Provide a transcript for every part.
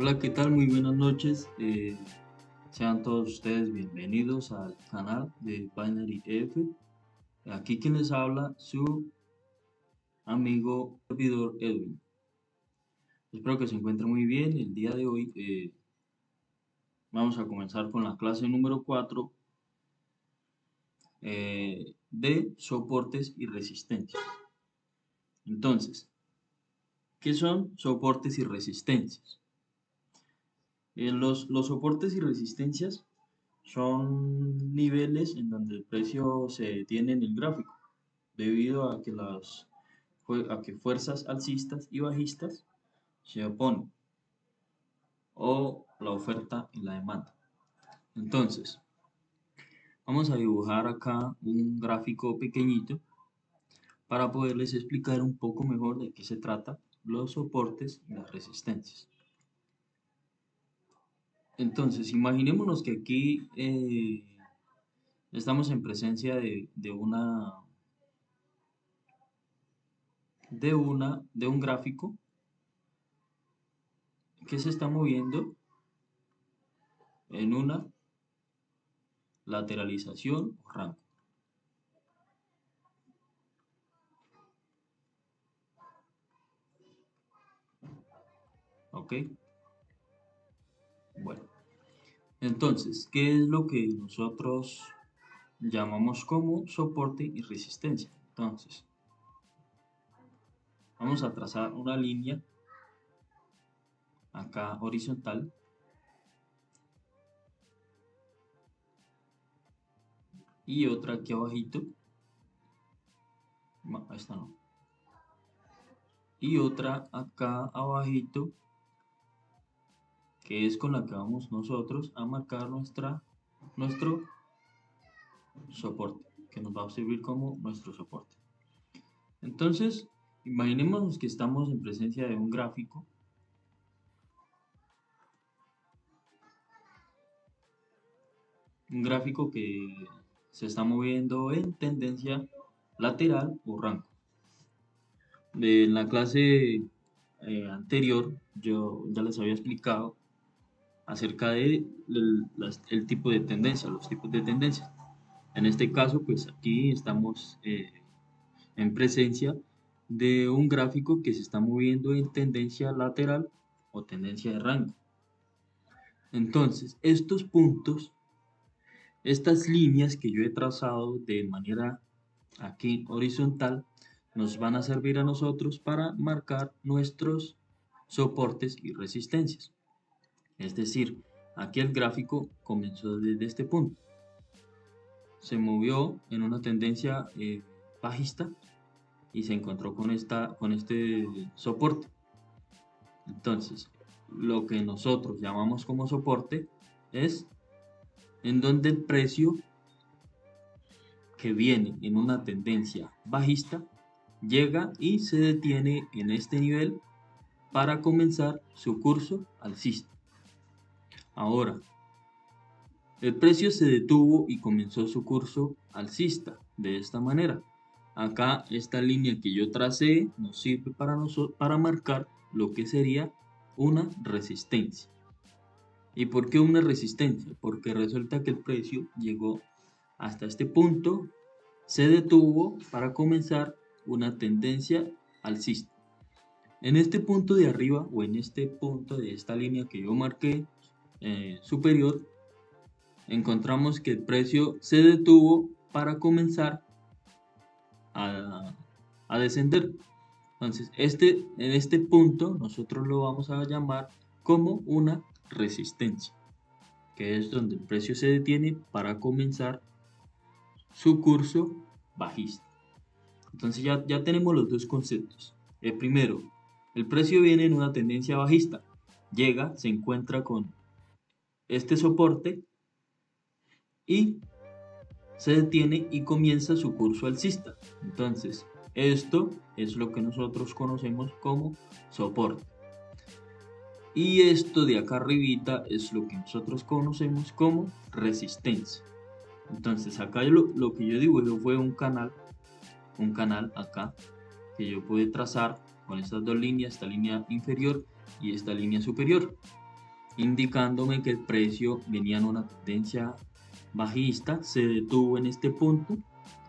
Hola, ¿qué tal? Muy buenas noches. Sean todos ustedes bienvenidos al canal de Binary F. Aquí quien les habla, su amigo servidor Edwin. Espero que se encuentren muy bien. El día de hoy vamos a comenzar con la clase número 4 de soportes y resistencias. Entonces, ¿qué son soportes y resistencias? Los soportes y resistencias son niveles en donde el precio se detiene en el gráfico, debido a que fuerzas alcistas y bajistas se oponen, o la oferta y la demanda. Entonces, vamos a dibujar acá un gráfico pequeñito para poderles explicar un poco mejor de qué se trata los soportes y las resistencias. Entonces, imaginémonos que aquí estamos en presencia de un gráfico que se está moviendo en una lateralización o rango. ¿Ok? Bueno, entonces, ¿qué es lo que nosotros llamamos como soporte y resistencia? Entonces, vamos a trazar una línea acá horizontal y otra aquí abajito. No, esta no. Y otra acá abajito, que es con la que vamos nosotros a marcar nuestro soporte, que nos va a servir como nuestro soporte. Entonces, imaginemos que estamos en presencia de un gráfico que se está moviendo en tendencia lateral o rango. En la clase anterior yo ya les había explicado acerca de el tipo de tendencia, los tipos de tendencia. En este caso, pues aquí estamos en presencia de un gráfico que se está moviendo en tendencia lateral o tendencia de rango. Entonces, estos puntos, estas líneas que yo he trazado de manera aquí horizontal, nos van a servir a nosotros para marcar nuestros soportes y resistencias. Es decir, aquí el gráfico comenzó desde este punto. Se movió en una tendencia bajista y se encontró con este soporte. Entonces, lo que nosotros llamamos como soporte es en donde el precio que viene en una tendencia bajista llega y se detiene en este nivel para comenzar su curso alcista. Ahora, el precio se detuvo y comenzó su curso alcista de esta manera. Acá esta línea que yo tracé nos sirve para marcar lo que sería una resistencia. ¿Y por qué una resistencia? Porque resulta que el precio llegó hasta este punto, se detuvo para comenzar una tendencia alcista. En este punto de arriba o en este punto de esta línea que yo marqué superior, encontramos que el precio se detuvo para comenzar a descender. Entonces, en este punto nosotros lo vamos a llamar como una resistencia, que es donde el precio se detiene para comenzar su curso bajista. Entonces ya tenemos los dos conceptos. El primero, el precio viene en una tendencia bajista, llega, se encuentra con este soporte y se detiene y comienza su curso alcista. Entonces, esto es lo que nosotros conocemos como soporte. Y esto de acá arribita es lo que nosotros conocemos como resistencia. Entonces, acá lo que yo dibujé fue un canal acá que yo pude trazar con estas dos líneas, esta línea inferior y esta línea superior. indicándome que el precio venía en una tendencia bajista, se detuvo en este punto,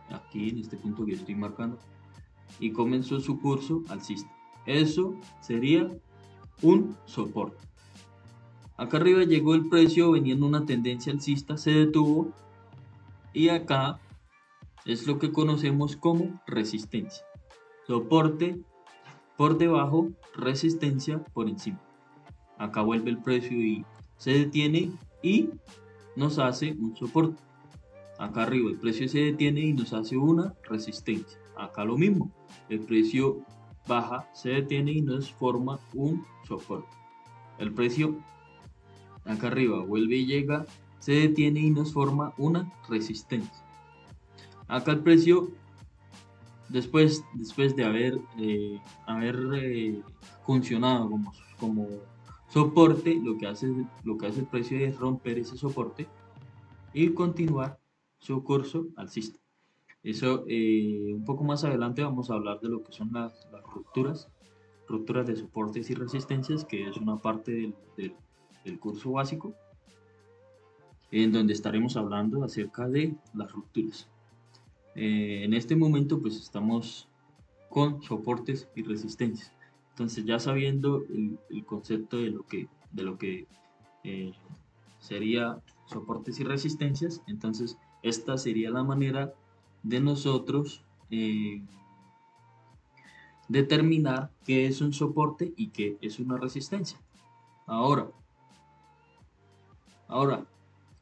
aquí en este punto que estoy marcando, y comenzó su curso alcista. Eso sería un soporte. Acá arriba llegó el precio, venía en una tendencia alcista, se detuvo, y acá es lo que conocemos como resistencia. Soporte por debajo, resistencia por encima. Acá vuelve el precio y se detiene y nos hace un soporte. Acá arriba el precio se detiene y nos hace una resistencia. Acá lo mismo, el precio baja, se detiene y nos forma un soporte. El precio acá arriba vuelve y llega, se detiene y nos forma una resistencia. Acá el precio, después de haber funcionado como soporte, lo que hace el precio es romper ese soporte y continuar su curso alcista. Eso, un poco más adelante vamos a hablar de lo que son las rupturas de soportes y resistencias, que es una parte del curso básico, en donde estaremos hablando acerca de las rupturas. En este momento pues estamos con soportes y resistencias. Entonces, ya sabiendo el concepto de lo que eh, sería soportes y resistencias, entonces esta sería la manera de nosotros determinar qué es un soporte y qué es una resistencia. Ahora,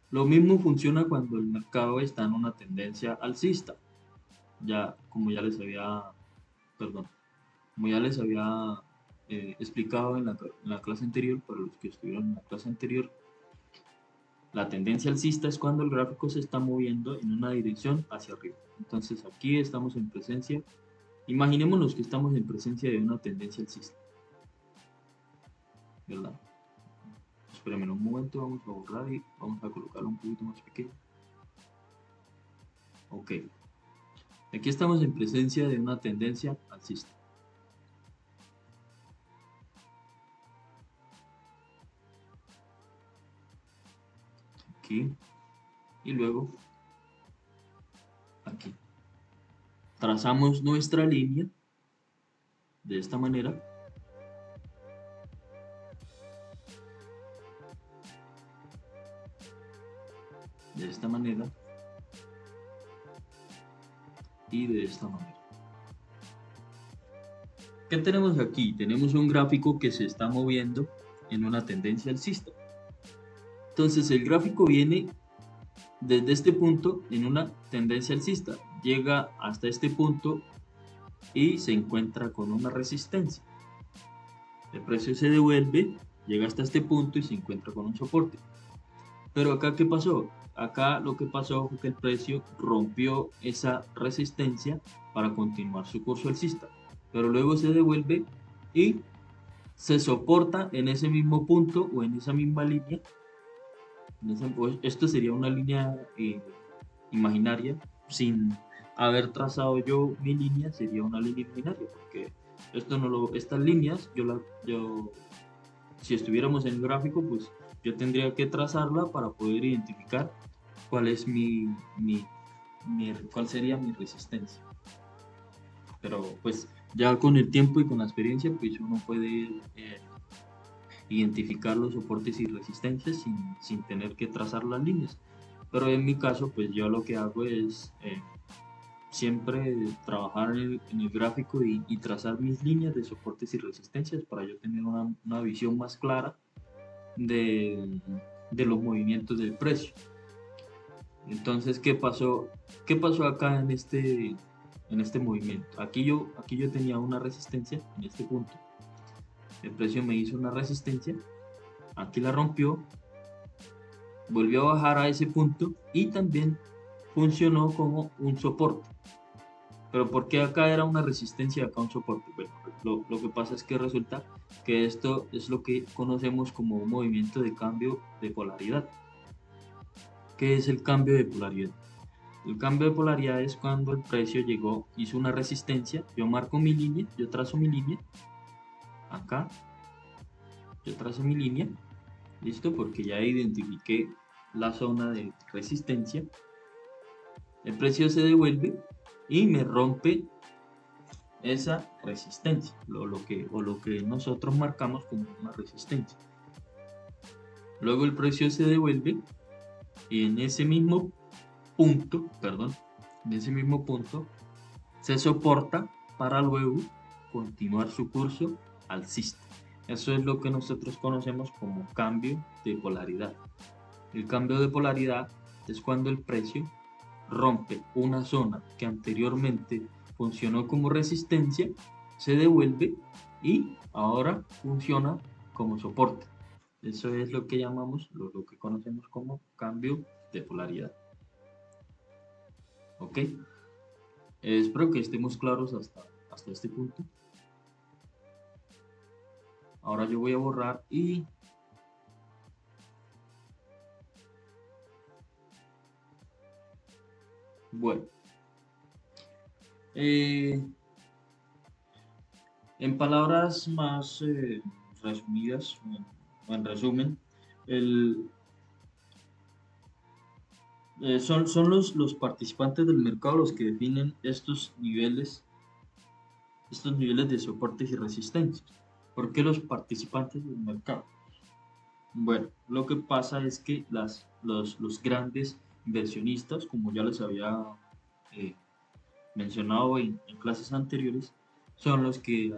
lo mismo funciona cuando el mercado está en una tendencia alcista. Como ya les había, perdón, como ya les había explicado en la clase anterior, para los que estuvieron en la clase anterior, la tendencia alcista es cuando el gráfico se está moviendo en una dirección hacia arriba. Entonces aquí estamos en presencia, imaginémonos que estamos en presencia de una tendencia alcista, ¿verdad? Espérenme un momento, vamos a borrar y vamos a colocarlo un poquito más pequeño. Ok, aquí estamos en presencia de una tendencia alcista. Aquí y luego aquí. Trazamos nuestra línea de esta manera. De esta manera. Y de esta manera. ¿Qué tenemos aquí? Tenemos un gráfico que se está moviendo en una tendencia alcista. Entonces el gráfico viene desde este punto en una tendencia alcista, llega hasta este punto y se encuentra con una resistencia. El precio se devuelve, llega hasta este punto y se encuentra con un soporte. Pero acá, ¿qué pasó? Acá lo que pasó fue que el precio rompió esa resistencia para continuar su curso alcista, pero luego se devuelve y se soporta en ese mismo punto o en esa misma línea. Esto sería una línea imaginaria, sin haber trazado yo mi línea, sería una línea imaginaria, porque estas líneas, si estuviéramos en el gráfico, pues yo tendría que trazarla para poder identificar cuál es cuál sería mi resistencia. Pero pues ya con el tiempo y con la experiencia, pues uno puede identificar los soportes y resistencias sin tener que trazar las líneas. Pero en mi caso, pues yo lo que hago es siempre trabajar en el gráfico y trazar mis líneas de soportes y resistencias para yo tener una visión más clara de los movimientos del precio. Entonces, ¿qué pasó acá en este movimiento? Aquí yo tenía una resistencia en este punto. El precio me hizo una resistencia, aquí la rompió, volvió a bajar a ese punto y también funcionó como un soporte. Pero ¿por qué acá era una resistencia y acá un soporte? Bueno, lo que pasa es que resulta que esto es lo que conocemos como un movimiento de cambio de polaridad. ¿Qué es el cambio de polaridad? El cambio de polaridad es cuando el precio hizo una resistencia, yo marco mi línea, yo trazo mi línea, acá, yo trazo mi línea, ¿Listo? Porque ya identifiqué la zona de resistencia. El precio se devuelve y me rompe esa resistencia, lo que nosotros marcamos como una resistencia. Luego el precio se devuelve y en ese mismo punto, perdón, en ese mismo punto se soporta para luego continuar su curso alcista. Eso es lo que nosotros conocemos como cambio de polaridad. El cambio de polaridad es cuando el precio rompe una zona que anteriormente funcionó como resistencia, se devuelve y ahora funciona como soporte. Eso es lo que llamamos, lo que conocemos como cambio de polaridad. ¿Ok? Espero que estemos claros hasta este punto. Ahora yo voy a borrar y bueno. Eh, en palabras más resumidas, o en resumen, el, son los participantes del mercado los que definen estos niveles de soportes y resistencias. ¿Por qué los participantes del mercado? Bueno, lo que pasa es que los grandes inversionistas, como ya les había eh, mencionado en clases anteriores, son los que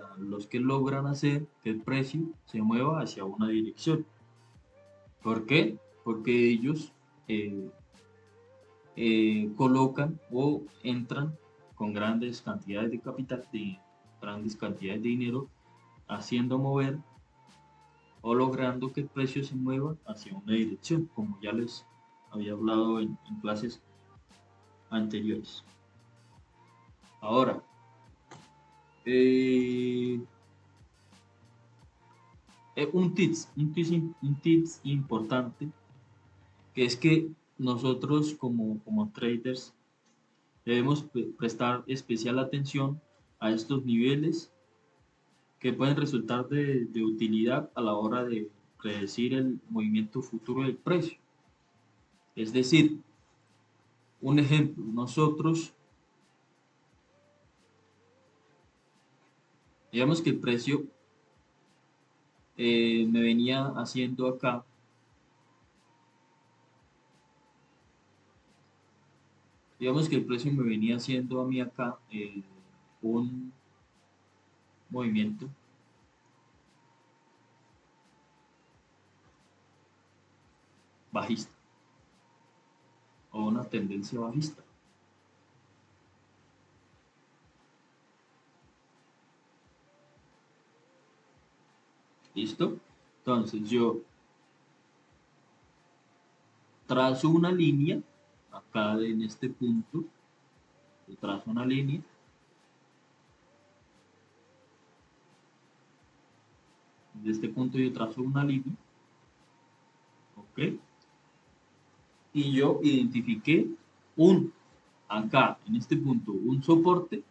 logran hacer que el precio se mueva hacia una dirección. ¿Por qué? Porque ellos eh, colocan o entran con grandes cantidades de capital, de grandes cantidades de dinero, haciendo mover o logrando que el precio se mueva hacia una dirección, como ya les había hablado en clases anteriores. Ahora, eh, un tips importante, que es que nosotros como traders debemos prestar especial atención a estos niveles que pueden resultar de utilidad a la hora de predecir el movimiento futuro del precio. Es decir, un ejemplo, nosotros, digamos que el precio me venía haciendo acá, digamos que el precio me venía haciendo a mí acá un movimiento bajista o una tendencia bajista. ¿Listo? Entonces yo trazo una línea, acá en este punto, yo trazo una línea, de este punto yo trazo una línea, ¿ok? Y yo identifiqué acá, en este punto, un soporte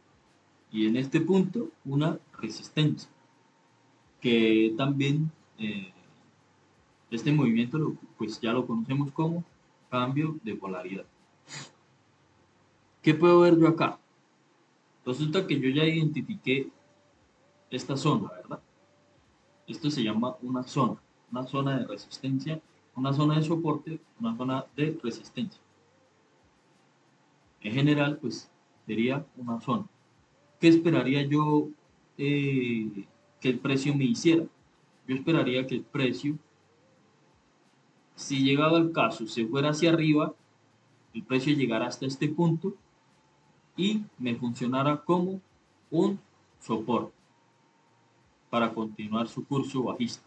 y en este punto una resistencia, que también este movimiento pues ya lo conocemos como cambio de polaridad. ¿Qué puedo ver yo acá? Resulta que yo ya identifiqué esta zona, ¿verdad? Esto se llama una zona de resistencia, una zona de soporte, una zona de resistencia. En general, pues sería una zona. ¿Qué esperaría yo que el precio me hiciera? Yo esperaría que el precio, si llegado al caso se fuera hacia arriba, el precio llegara hasta este punto y me funcionara como un soporte para continuar su curso bajista.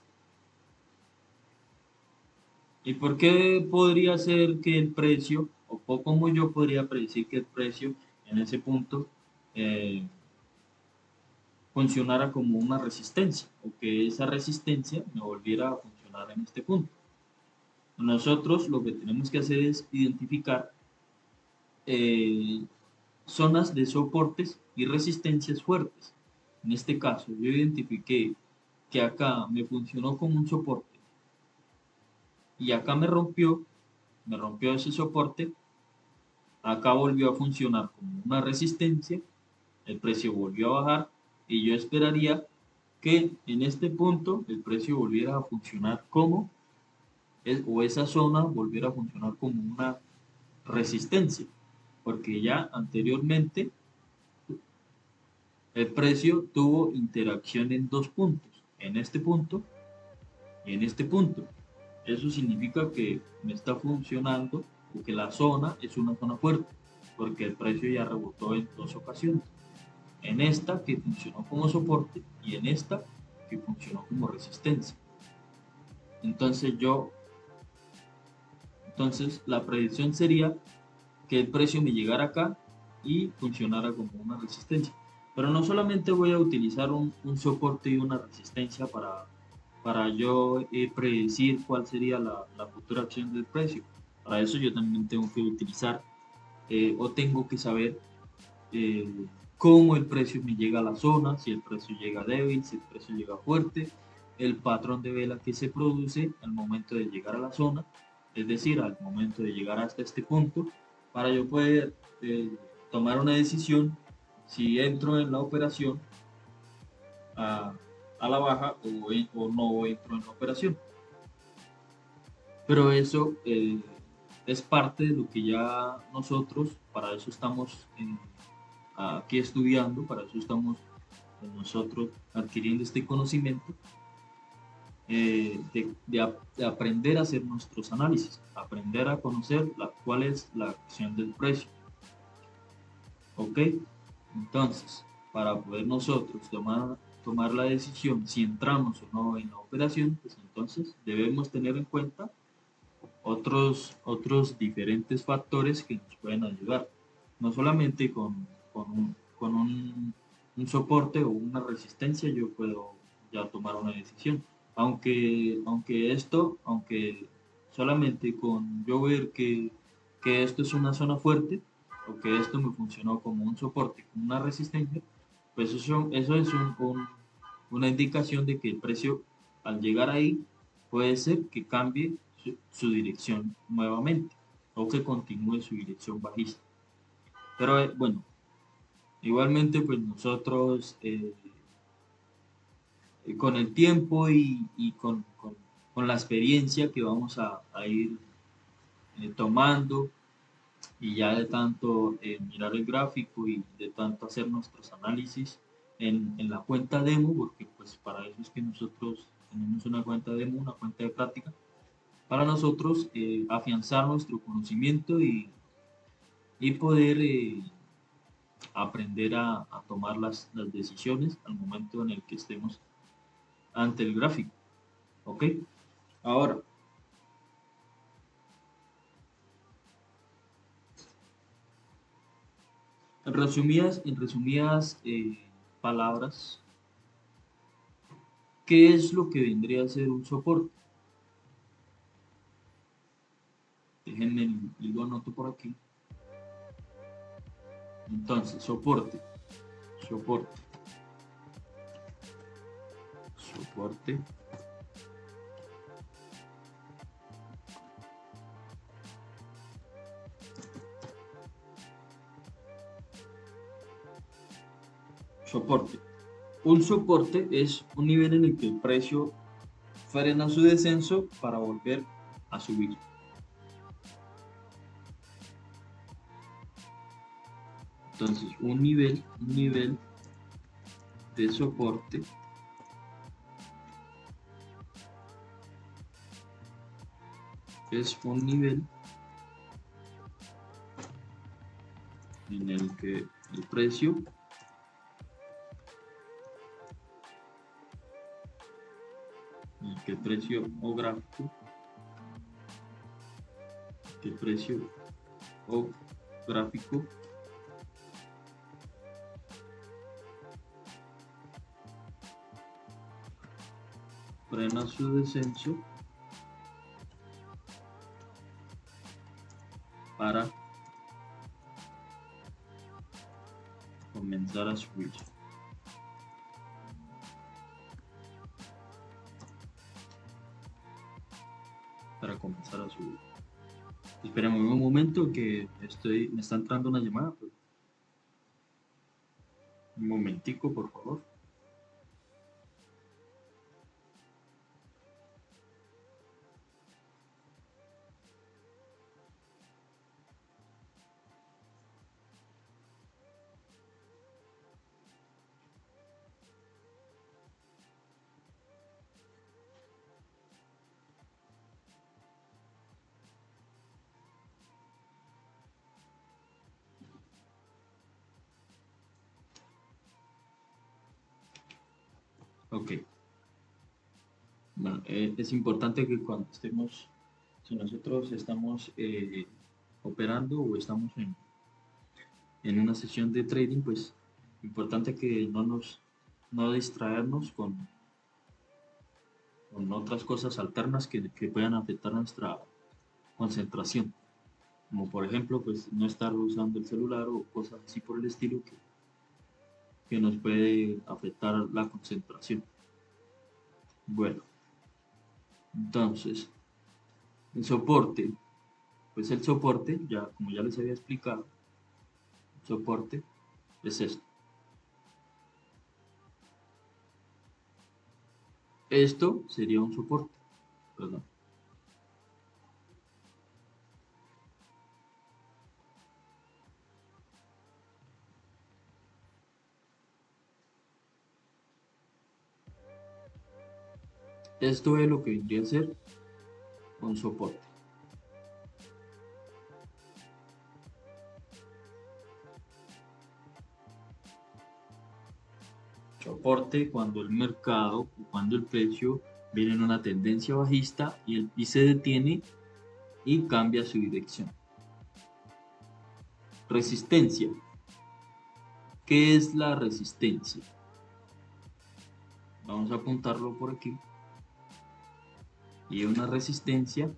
¿Y por qué podría ser que el precio, o cómo yo podría predecir que el precio en ese punto eh, funcionara como una resistencia, o que esa resistencia me volviera a funcionar en este punto? Nosotros lo que tenemos que hacer es identificar eh, zonas de soportes y resistencias fuertes. En este caso, yo identifiqué que acá me funcionó como un soporte y acá me rompió ese soporte, acá volvió a funcionar como una resistencia, el precio volvió a bajar y yo esperaría que en este punto el precio volviera a funcionar como, o esa zona volviera a funcionar como una resistencia, porque ya anteriormente el precio tuvo interacción en dos puntos, en este punto y en este punto. Eso significa que me está funcionando o que la zona es una zona fuerte, porque el precio ya rebotó en dos ocasiones. En esta que funcionó como soporte y en esta que funcionó como resistencia. Entonces entonces la predicción sería que el precio me llegara acá y funcionara como una resistencia. Pero no solamente voy a utilizar un soporte y una resistencia para yo predecir cuál sería la futura acción del precio. Para eso yo también tengo que utilizar o tengo que saber eh, cómo el precio me llega a la zona, si el precio llega débil, si el precio llega fuerte, el patrón de vela que se produce al momento de llegar a la zona, es decir, al momento de llegar hasta este punto, para yo poder tomar una decisión si entro en la operación a, a la baja o no entro en la operación. Pero eso es parte de lo que ya nosotros, para eso estamos aquí estudiando, para eso estamos nosotros adquiriendo este conocimiento de aprender a hacer nuestros análisis, aprender a conocer cuál es la acción del precio. ¿Ok? Entonces, para poder nosotros tomar la decisión si entramos o no en la operación, pues entonces debemos tener en cuenta otros diferentes factores que nos pueden ayudar. No solamente con un soporte o una resistencia yo puedo ya tomar una decisión. Aunque solamente con yo ver que esto es una zona fuerte o que esto me funcionó como un soporte, como una resistencia, pues eso es una indicación de que el precio al llegar ahí puede ser que cambie su dirección nuevamente o que continúe su dirección bajista. Pero bueno, igualmente pues nosotros con el tiempo y con la experiencia que vamos a ir tomando y ya de tanto mirar el gráfico y de tanto hacer nuestros análisis en la cuenta demo, porque pues para eso es que nosotros tenemos una cuenta demo, una cuenta de práctica, para nosotros afianzar nuestro conocimiento y poder aprender a tomar las decisiones al momento en el que estemos ante el gráfico. ¿Ok? Ahora, en resumidas palabras, ¿qué es lo que vendría a ser un soporte? Déjenme lo anoto por aquí. Entonces, soporte, soporte. Soporte. Un soporte es un nivel en el que el precio frena su descenso para volver a subir. Entonces, un nivel de soporte es un nivel en el que el precio o gráfico, que el precio o gráfico frena su descenso para comenzar a subir. Para Esperemos un momento que me está entrando una llamada. Pues, un momentico, por favor. Ok. Bueno, es importante que cuando estemos, si nosotros estamos operando o estamos en una sesión de trading, pues importante que no distraernos con otras cosas alternas que puedan afectar nuestra concentración, como por ejemplo, pues no estar usando el celular o cosas así por el estilo que nos puede afectar la concentración. Bueno, entonces, el soporte, pues el soporte, ya como ya les había explicado, el soporte es esto. Esto sería un soporte, perdón. Esto es lo que vendría a ser un soporte. Soporte cuando el mercado o cuando el precio viene en una tendencia bajista y se detiene y cambia su dirección. Resistencia. ¿Qué es la resistencia? Vamos a apuntarlo por aquí. Y una resistencia.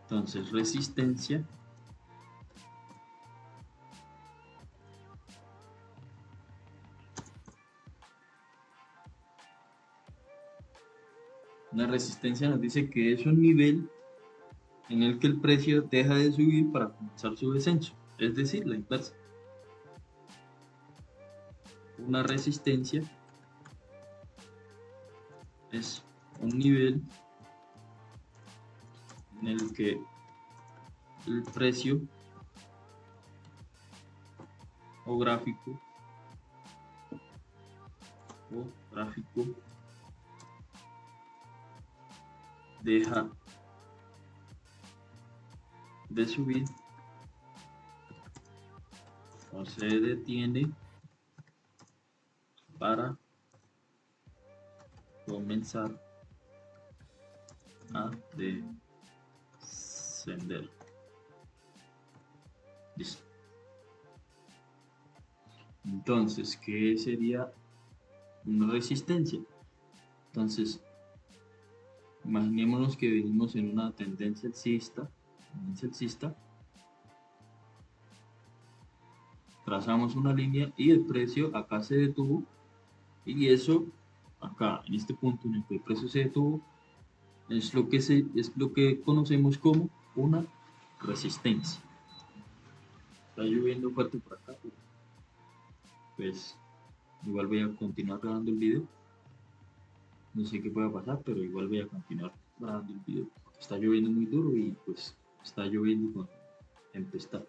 Entonces, resistencia una resistencia nos dice que es un nivel en el que el precio deja de subir para comenzar su descenso, es decir, la inversa. Una resistencia es un nivel en el que el precio o gráfico deja de subir o se detiene para comenzar a descender. Listo. Entonces, ¿qué sería una resistencia? Entonces, imaginémonos que venimos en una tendencia alcista, trazamos una línea y el precio acá se detuvo y eso acá en este punto en el que el precio se detuvo es lo que conocemos como una resistencia. Está lloviendo fuerte por acá, pues igual voy a continuar grabando el video. No sé qué pueda pasar, pero igual voy a continuar grabando el video. Está lloviendo muy duro y pues está lloviendo con tempestad.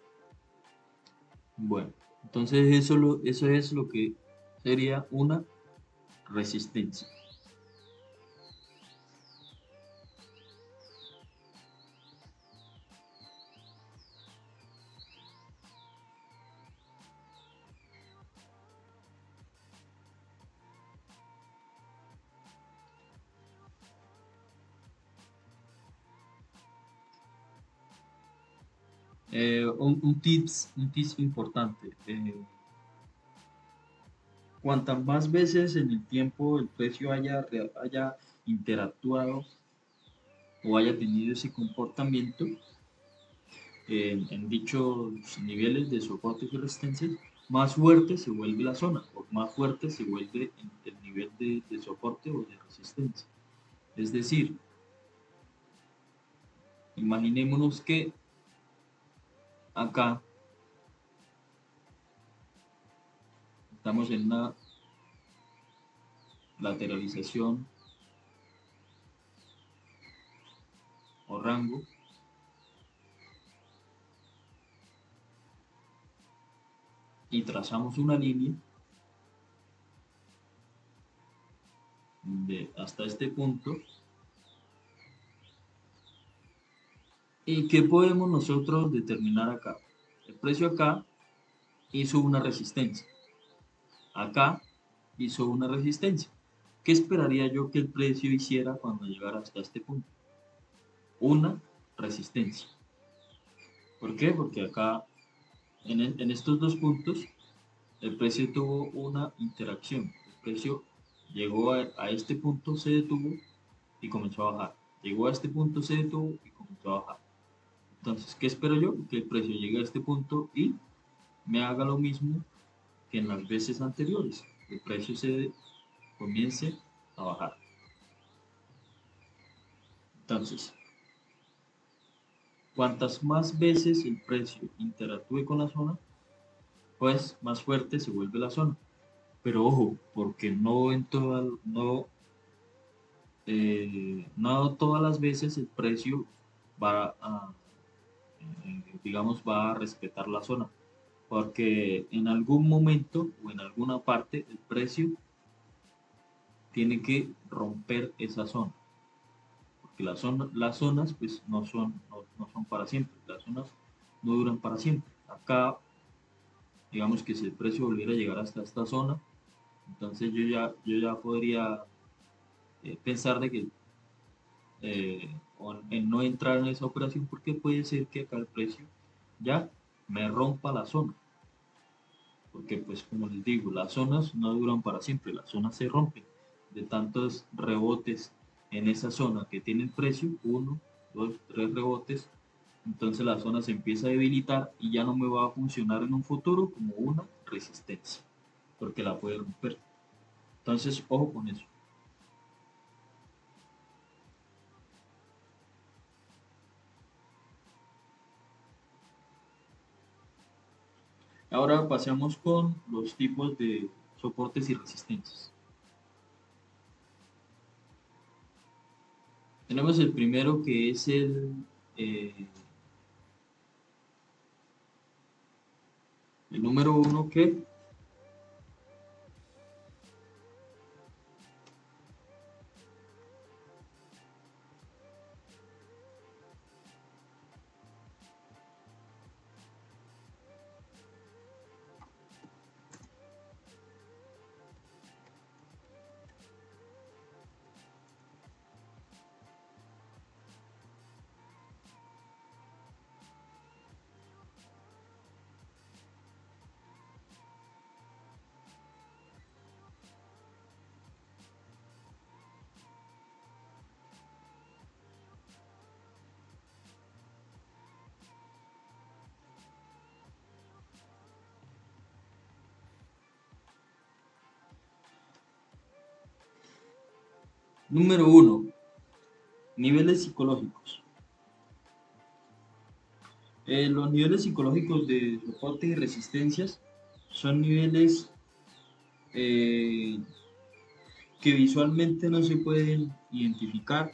Bueno, entonces eso es lo que sería una resistencia. Un tips importante. Cuantas más veces en el tiempo el precio haya interactuado o haya tenido ese comportamiento en dichos niveles de soporte y resistencia, más fuerte se vuelve la zona, o más fuerte se vuelve el nivel de soporte o de resistencia. Es decir, Imaginémonos que acá estamos en una lateralización o rango y trazamos una línea hasta este punto. ¿Y qué podemos nosotros determinar acá? El precio acá hizo una resistencia. Acá hizo una resistencia. ¿Qué esperaría yo que el precio hiciera cuando llegara hasta este punto? Una resistencia. ¿Por qué? Porque acá, en estos dos puntos, el precio tuvo una interacción. El precio llegó a este punto, se detuvo y comenzó a bajar. Llegó a este punto, se detuvo y comenzó a bajar. Entonces, ¿qué espero yo? Que el precio llegue a este punto y me haga lo mismo que en las veces anteriores. El precio se comience a bajar. Entonces, cuantas más veces el precio interactúe con la zona, pues más fuerte se vuelve la zona. Pero ojo, porque no todas las veces el precio va a, digamos, va a respetar la zona. Porque en algún momento o en alguna parte el precio tiene que romper esa zona. Porque las zonas pues no son para siempre, las zonas no duran para siempre. Acá, digamos que si el precio volviera a llegar hasta esta zona, entonces yo ya podría pensar de que en no entrar en esa operación porque puede ser que acá el precio ya me rompa la zona. Porque pues como les digo, las zonas no duran para siempre, las zonas se rompen de tantos rebotes en esa zona que tiene el precio, uno, dos, tres rebotes, entonces la zona se empieza a debilitar y ya no me va a funcionar en un futuro como una resistencia, porque la puede romper. Entonces, ojo con eso. Ahora pasemos con los tipos de soportes y resistencias. Tenemos el primero que es el número uno que número uno, niveles psicológicos. Los niveles psicológicos de soporte y resistencias son niveles eh, que visualmente no se pueden identificar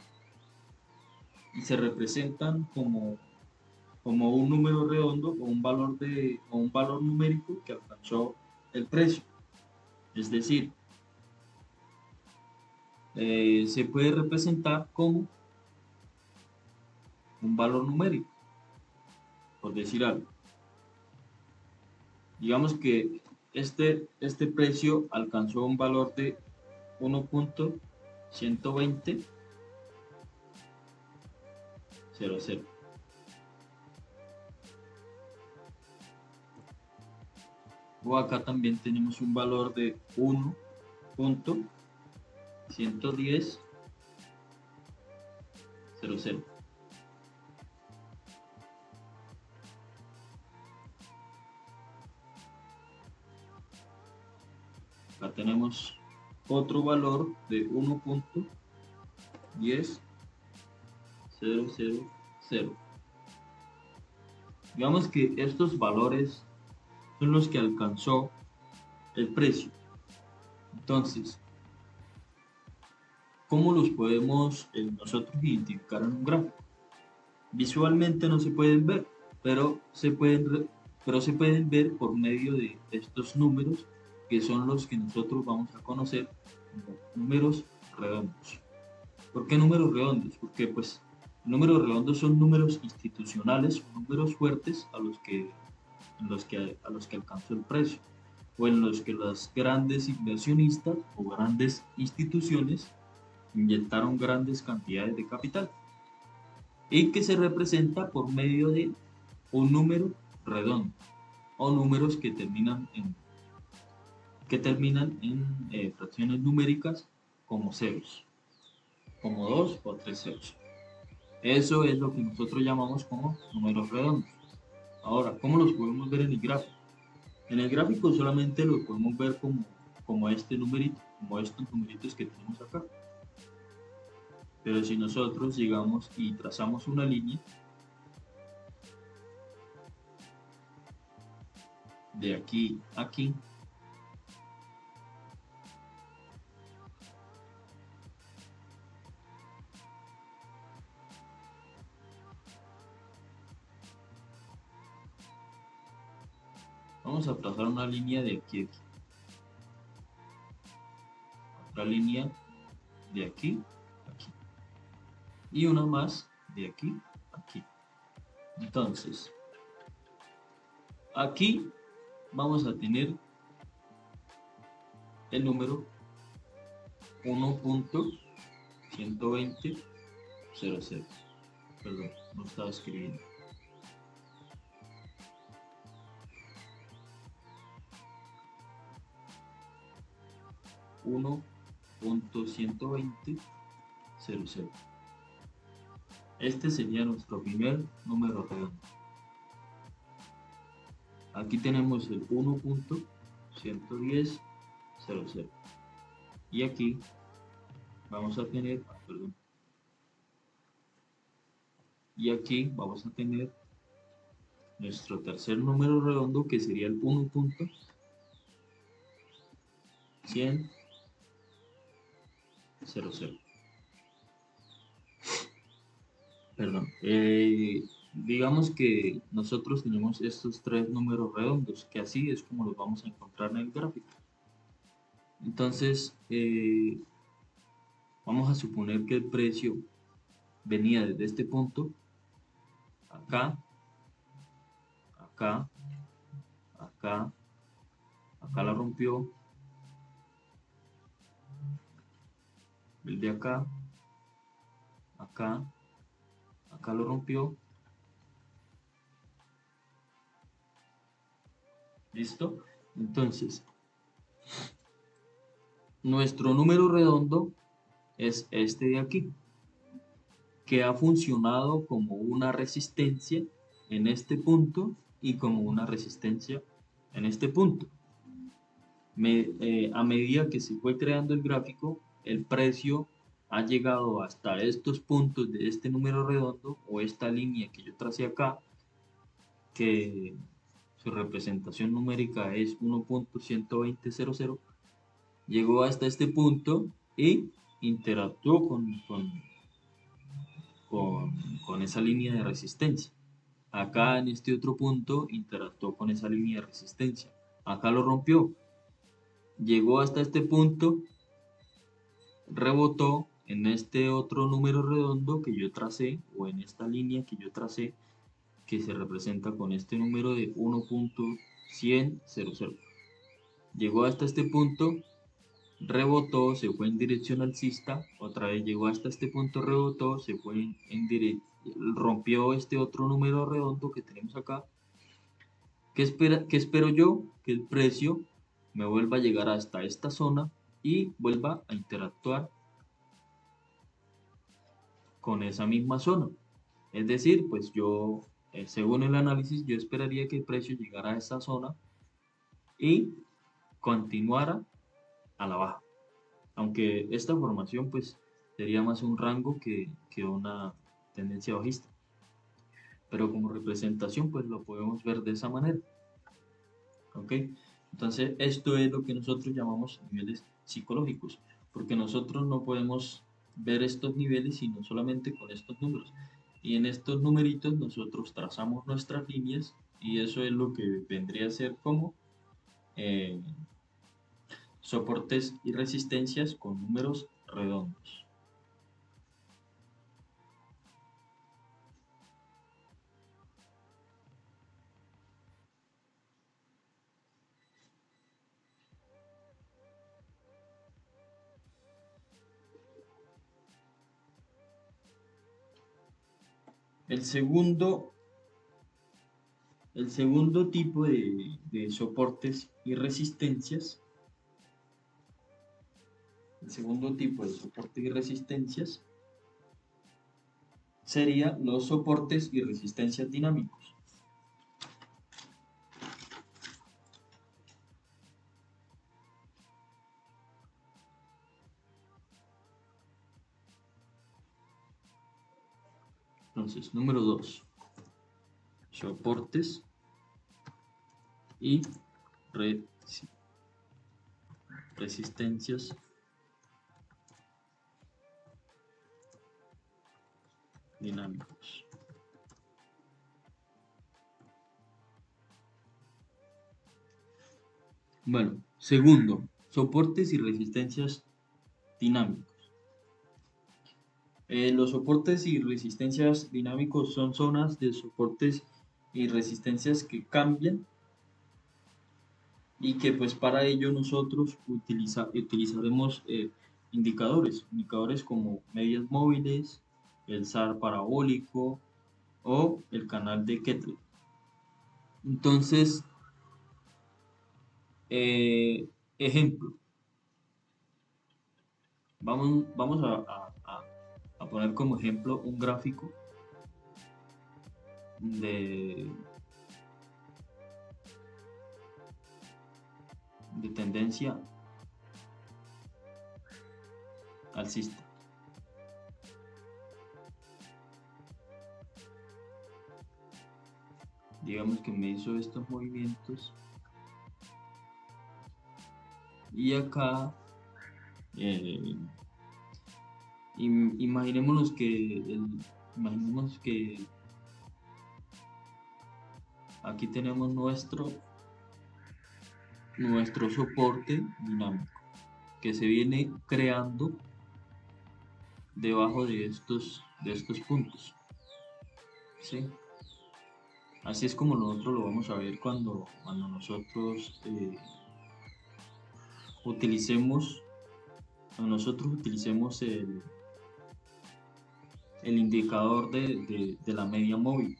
y se representan como un número redondo o un valor numérico que alcanzó el precio. Es decir, se puede representar como un valor numérico, por decir algo. Digamos que este precio alcanzó un valor de 1.120.00. O acá también tenemos un valor de 1.110.00. Acá tenemos otro valor de 1.10000. 0. Digamos que estos valores son los que alcanzó el precio. Entonces, ¿cómo los podemos nosotros identificar en un gráfico? Visualmente no se pueden ver, pero se pueden ver por medio de estos números, que son los que nosotros vamos a conocer como números redondos. ¿Por qué números redondos? Porque pues números redondos son números institucionales, números fuertes a los que alcanzó el precio, o en los que las grandes inversionistas o grandes instituciones inyectaron grandes cantidades de capital, y que se representa por medio de un número redondo o números que terminan en fracciones numéricas como ceros, como 2 o 3 ceros. Eso es lo que nosotros llamamos como números redondos. Ahora, ¿cómo los podemos ver en el gráfico? En el gráfico solamente lo podemos ver como este numerito, como estos numeritos que tenemos acá. Pero si nosotros llegamos y trazamos una línea de aquí a aquí, vamos a trazar una línea de aquí a aquí, otra línea de aquí a aquí y una más de aquí a aquí. Entonces, aquí vamos a tener el número 1.120.00. Perdón, no estaba escribiendo. 1.120.00. Este sería nuestro primer número redondo. Aquí tenemos el 1.110.00. Y aquí vamos a tener, y aquí vamos a tener nuestro tercer número redondo, que sería el 1.100.00. Perdón. Digamos que nosotros tenemos estos tres números redondos, que así es como los vamos a encontrar en el gráfico. Entonces, vamos a suponer que el precio venía desde este punto, acá, acá, acá, acá la rompió, el de acá, acá, acá lo rompió. ¿Listo? Entonces, nuestro número redondo es este de aquí, que ha funcionado como una resistencia en este punto y como una resistencia en este punto. A medida que se fue creando el gráfico, el precio ha llegado hasta estos puntos de este número redondo o esta línea que yo tracé acá, que su representación numérica es 1.120.00, llegó hasta este punto y interactuó con esa línea de resistencia. Acá en este otro punto interactuó con esa línea de resistencia. Acá lo rompió. Llegó hasta este punto, rebotó en este otro número redondo que yo tracé, o en esta línea que yo tracé, que se representa con este número de 1.100.00. Llegó hasta este punto, rebotó, se fue en dirección alcista, otra vez llegó hasta este punto, rebotó, se fue rompió este otro número redondo que tenemos acá. ¿Qué espero yo? Que el precio me vuelva a llegar hasta esta zona y vuelva a interactuar con esa misma zona. Es decir, pues yo, según el análisis, yo esperaría que el precio llegara a esta zona y continuara a la baja. Aunque esta formación pues sería más un rango que una tendencia bajista. pero como representación pues lo podemos ver de esa manera, ¿ok? Entonces esto es lo que nosotros llamamos niveles psicológicos, porque nosotros no podemos ver estos niveles sino solamente con estos números. Y en estos numeritos nosotros trazamos nuestras líneas y eso es lo que vendría a ser como eh, soportes y resistencias con números redondos. El segundo, el segundo tipo de soportes y resistencias, el segundo tipo de soportes y resistencias sería los soportes y resistencias dinámicos. Entonces, número 2, soportes y resistencias dinámicos. Bueno, segundo, soportes y resistencias dinámicos. Los soportes y resistencias dinámicos son zonas de soportes y resistencias que cambian y que pues para ello nosotros utilizaremos indicadores como medias móviles, el SAR parabólico o el canal de Kepler. Entonces, ejemplo, vamos a poner como ejemplo un gráfico de, de tendencia alcista. Digamos que me hizo estos movimientos y acá imaginémonos que aquí tenemos nuestro soporte dinámico que se viene creando debajo de estos puntos, ¿sí? Así es como nosotros lo vamos a ver cuando nosotros utilicemos el indicador de la media móvil.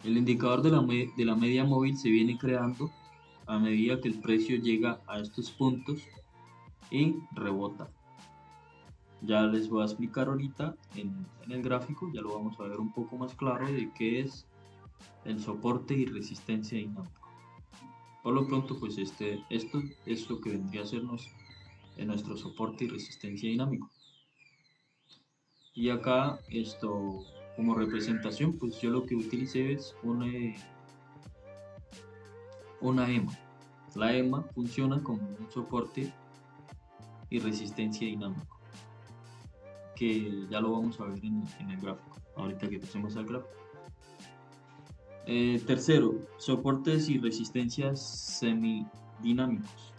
El indicador de la media móvil se viene creando a medida que el precio llega a estos puntos y rebota. Ya les voy a explicar ahorita en el gráfico, ya lo vamos a ver un poco más claro de qué es el soporte y resistencia dinámica. Por lo pronto, pues esto es lo que vendría a ser nuestro soporte y resistencia dinámico. Y acá como representación, pues yo lo que utilicé es una EMA. La EMA funciona como un soporte y resistencia dinámico, que ya lo vamos a ver en el gráfico, ahorita que pasemos al gráfico. Tercero, soportes y resistencias semidinámicos.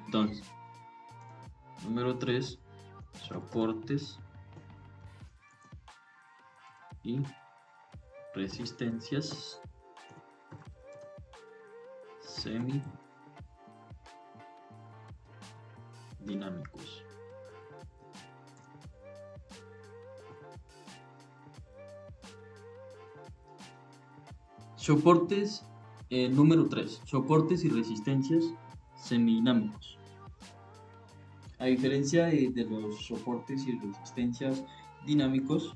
Entonces, número 3, soportes y resistencias semidinámicos. Soportes, número 3, soportes y resistencias semidinámicos. A diferencia de los soportes y resistencias dinámicos,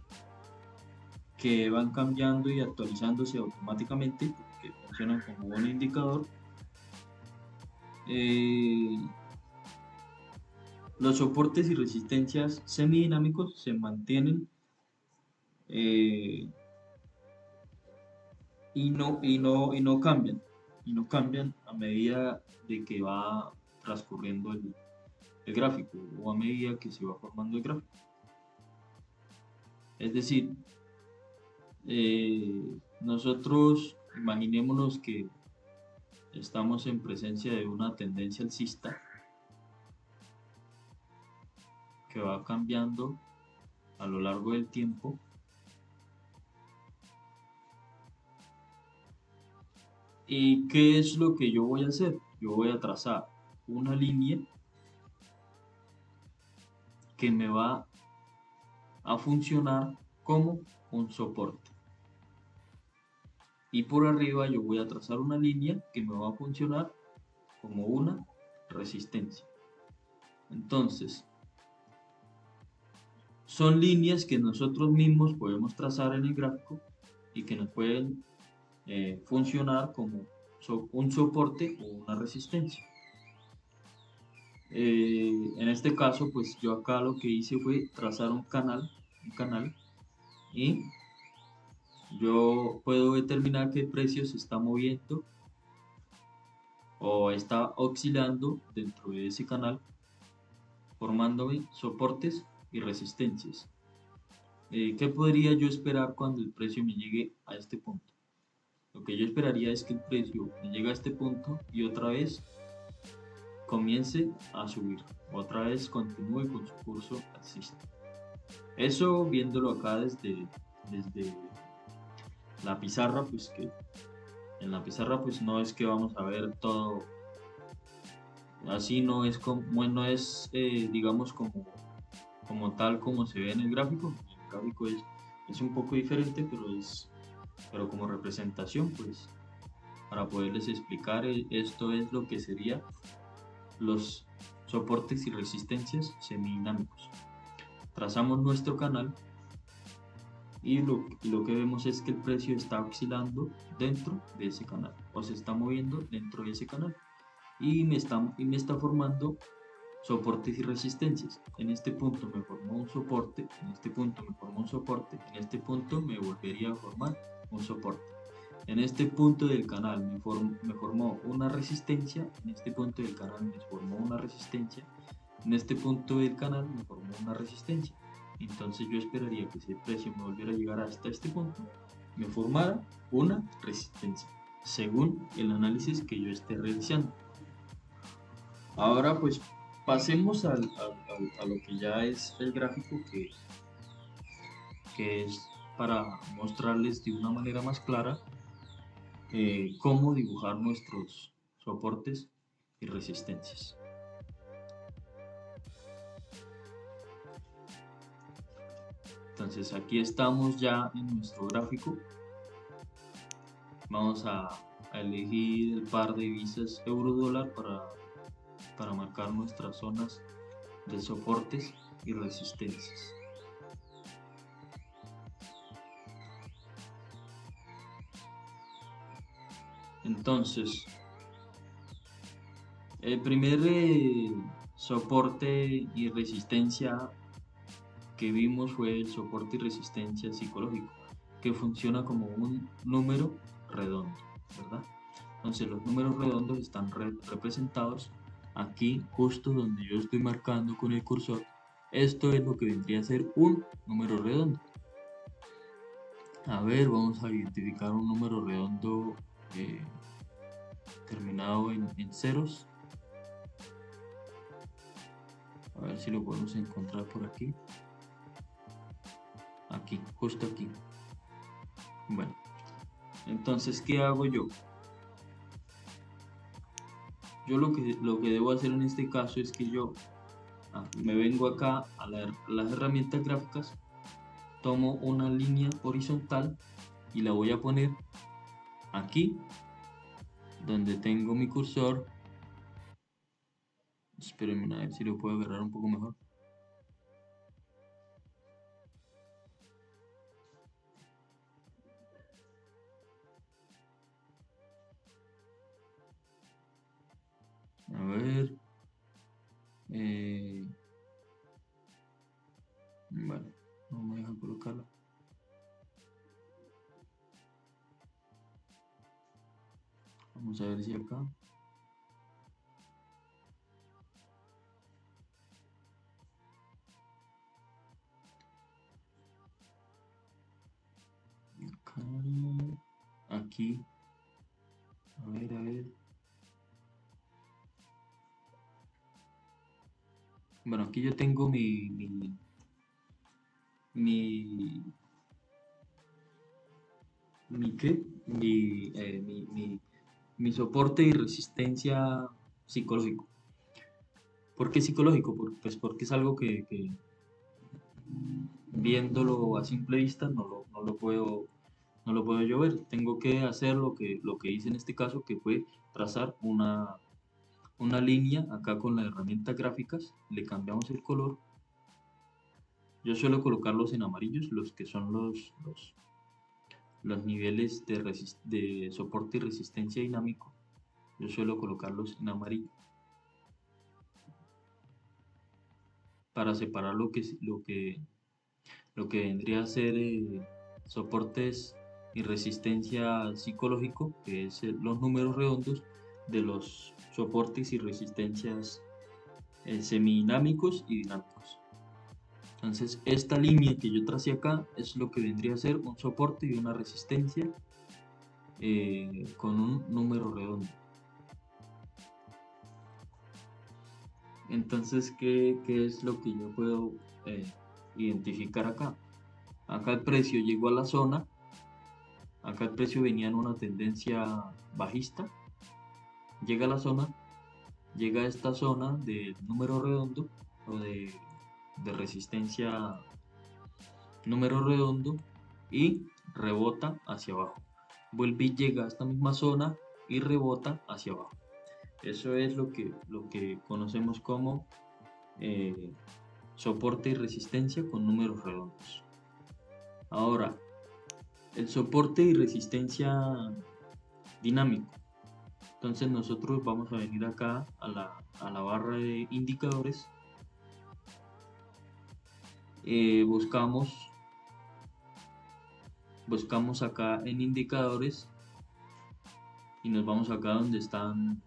que van cambiando y actualizándose automáticamente, que funcionan como un indicador. Eh, los soportes y resistencias semidinámicos se mantienen eh, y no cambian a medida de que va transcurriendo el gráfico o a medida que se va formando el gráfico. Es decir, nosotros imaginémonos que estamos en presencia de una tendencia alcista que va cambiando a lo largo del tiempo. ¿Y qué es lo que yo voy a hacer? Yo voy a trazar una línea que me va a funcionar como un soporte. Y por arriba yo voy a trazar una línea que me va a funcionar como una resistencia. Entonces, son líneas que nosotros mismos podemos trazar en el gráfico y que nos pueden funcionar como un soporte o una resistencia. En este caso, pues yo acá lo que hice fue trazar un canal y yo puedo determinar que el precio se está moviendo o está oscilando dentro de ese canal, formándome soportes y resistencias. ¿Qué podría yo esperar cuando el precio me llegue a este punto? Lo que yo esperaría es que el precio me llegue a este punto y otra vez comience a subir, otra vez continúe con su curso alcista. Eso viéndolo acá desde la pizarra, pues que en la pizarra pues no es que vamos a ver todo así, no es como, no es digamos como tal como se ve en el gráfico. El gráfico es un poco diferente, pero como representación, pues para poderles explicar, esto es lo que sería los soportes y resistencias semidinámicos. Trazamos nuestro canal y lo que vemos es que el precio está oscilando dentro de ese canal o se está moviendo dentro de ese canal y me está formando soportes y resistencias. En este punto me formó un soporte, en este punto me formó un soporte, en este punto me volvería a formar un soporte. En este punto del canal me formó una resistencia, en este punto del canal me formó una resistencia, en este punto del canal me formó una resistencia. Entonces yo esperaría que si el precio me volviera a llegar hasta este punto, me formara una resistencia, según el análisis que yo esté realizando. Ahora pues pasemos a lo que ya es el gráfico, que es para mostrarles de una manera más clara cómo dibujar nuestros soportes y resistencias. Entonces aquí estamos ya en nuestro gráfico. Vamos a elegir el par de divisas euro-dólar para marcar nuestras zonas de soportes y resistencias. Entonces, el primer soporte y resistencia que vimos fue el soporte y resistencia psicológico, que funciona como un número redondo, ¿verdad? Entonces los números redondos están representados aquí, justo donde yo estoy marcando con el cursor. Esto es lo que vendría a ser un número redondo. A ver, vamos a identificar un número redondo terminado en ceros. A ver si lo podemos encontrar por aquí. Aquí, justo aquí. Bueno, entonces, ¿qué hago yo? Yo lo que debo hacer en este caso es que yo me vengo acá a las herramientas gráficas, tomo una línea horizontal y la voy a poner aquí, donde tengo mi cursor. Espérenme a ver si lo puedo agarrar un poco mejor. Vamos a ver si acá. Acá, aquí. A ver, a ver. Bueno, aquí yo tengo mi, mi ¿qué? Mi soporte y resistencia psicológico. ¿Por qué psicológico? Pues porque es algo que viéndolo a simple vista no lo puedo yo ver. Tengo que hacer lo que hice en este caso, que fue trazar una línea acá con la herramienta gráficas, le cambiamos el color. Yo suelo colocarlos en amarillos, los que son los niveles de soporte y resistencia dinámico. Yo suelo colocarlos en amarillo para separar lo que vendría a ser soportes y resistencia psicológico, que es los números redondos, de los soportes y resistencias semidinámicos y dinámicos. Entonces, esta línea que yo tracé acá es lo que vendría a ser un soporte y una resistencia con un número redondo. Entonces, ¿qué es lo que yo puedo identificar acá? Acá el precio llegó a la zona, acá el precio venía en una tendencia bajista, llega a la zona, llega a esta zona de número redondo o de resistencia número redondo y rebota hacia abajo. Vuelve y llega a esta misma zona y rebota hacia abajo. Eso es lo que conocemos como eh, soporte y resistencia con números redondos. Ahora, el soporte y resistencia dinámico. Entonces nosotros vamos a venir acá a la barra de indicadores. Buscamos acá en indicadores y nos vamos acá donde están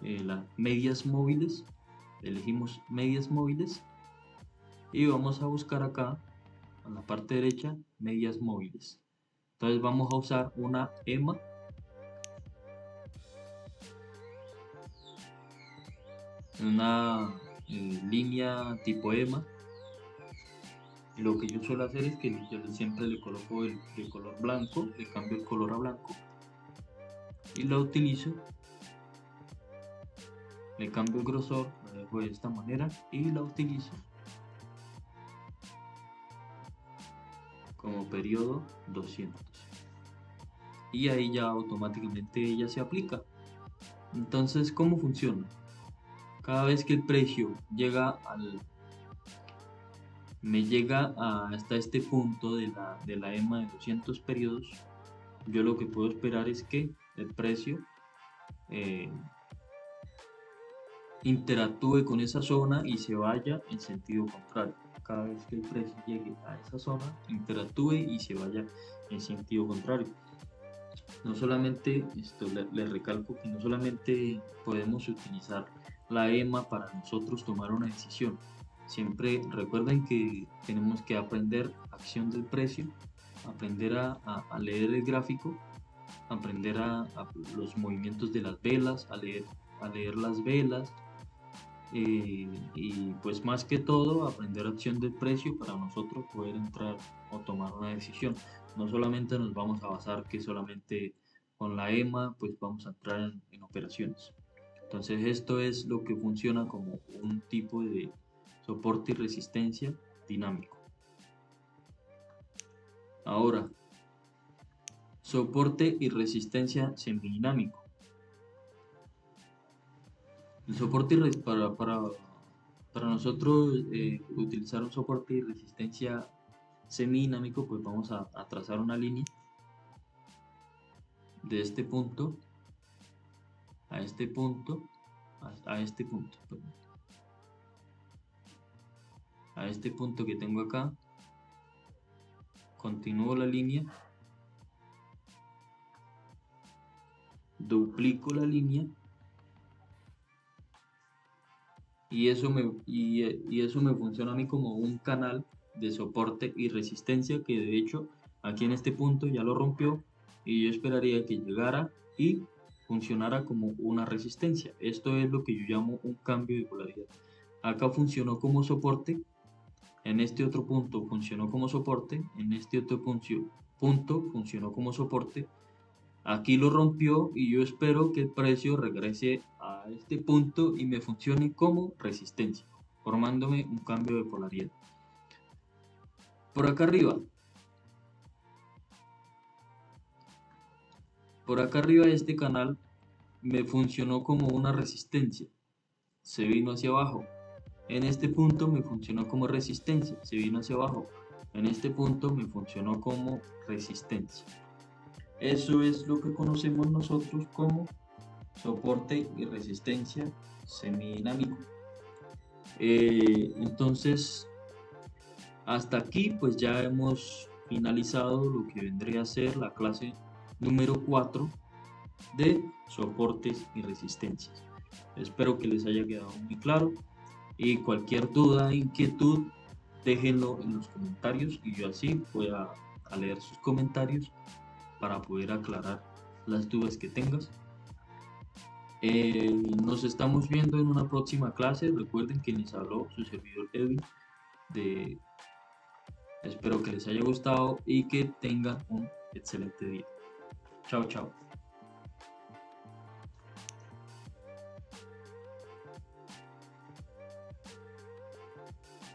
las medias móviles. Elegimos medias móviles y vamos a buscar acá a la parte derecha medias móviles. Entonces vamos a usar una una línea tipo EMA. Lo que yo suelo hacer es que yo siempre le coloco el color blanco, le cambio el color a blanco y lo utilizo, le cambio el grosor, lo dejo de esta manera y la utilizo como periodo 200. Y ahí ya automáticamente ella se aplica. Entonces, ¿cómo funciona? Cada vez que el precio me llega hasta este punto de la EMA de 200 periodos, yo lo que puedo esperar es que el precio eh, interactúe con esa zona y se vaya en sentido contrario. Cada vez que el precio llegue a esa zona, interactúe y se vaya en sentido contrario. No solamente, esto le recalco que no solamente podemos utilizar la EMA para nosotros tomar una decisión. Siempre recuerden que tenemos que aprender acción del precio, aprender a leer el gráfico, aprender a los movimientos de las velas, a leer las velas, y pues más que todo aprender acción del precio para nosotros poder entrar o tomar una decisión. No solamente nos vamos a basar que solamente con la EMA pues vamos a entrar en operaciones. Entonces esto es lo que funciona como un tipo de soporte y resistencia dinámico. Ahora, soporte y resistencia semidinámico. El soporte para nosotros utilizar un soporte y resistencia semidinámico, pues vamos a trazar una línea de este punto a este punto, a este punto, perdón, a este punto que tengo acá, continúo la línea, duplico la línea y eso me funciona a mí como un canal de soporte y resistencia que de hecho aquí en este punto ya lo rompió y yo esperaría que llegara y funcionara como una resistencia. Esto es lo que yo llamo un cambio de polaridad. Acá funcionó como soporte, en este otro punto funcionó como soporte, en este otro punto funcionó como soporte. Aquí lo rompió y yo espero que el precio regrese a este punto y me funcione como resistencia, formándome un cambio de polaridad. Por acá arriba, este canal me funcionó como una resistencia, se vino hacia abajo. En este punto me funcionó como resistencia, se vino hacia abajo. En este punto me funcionó como resistencia. Eso es lo que conocemos nosotros como soporte y resistencia semidinámico. Entonces, hasta aquí pues ya hemos finalizado lo que vendría a ser la clase número 4 de soportes y resistencias. Espero que les haya quedado muy claro y cualquier duda, inquietud, déjenlo en los comentarios y yo así pueda leer sus comentarios para poder aclarar las dudas que tengas. Nos estamos viendo en una próxima clase. Recuerden que les habló su servidor Edwin. Espero que les haya gustado y que tengan un excelente día. Chao, chao.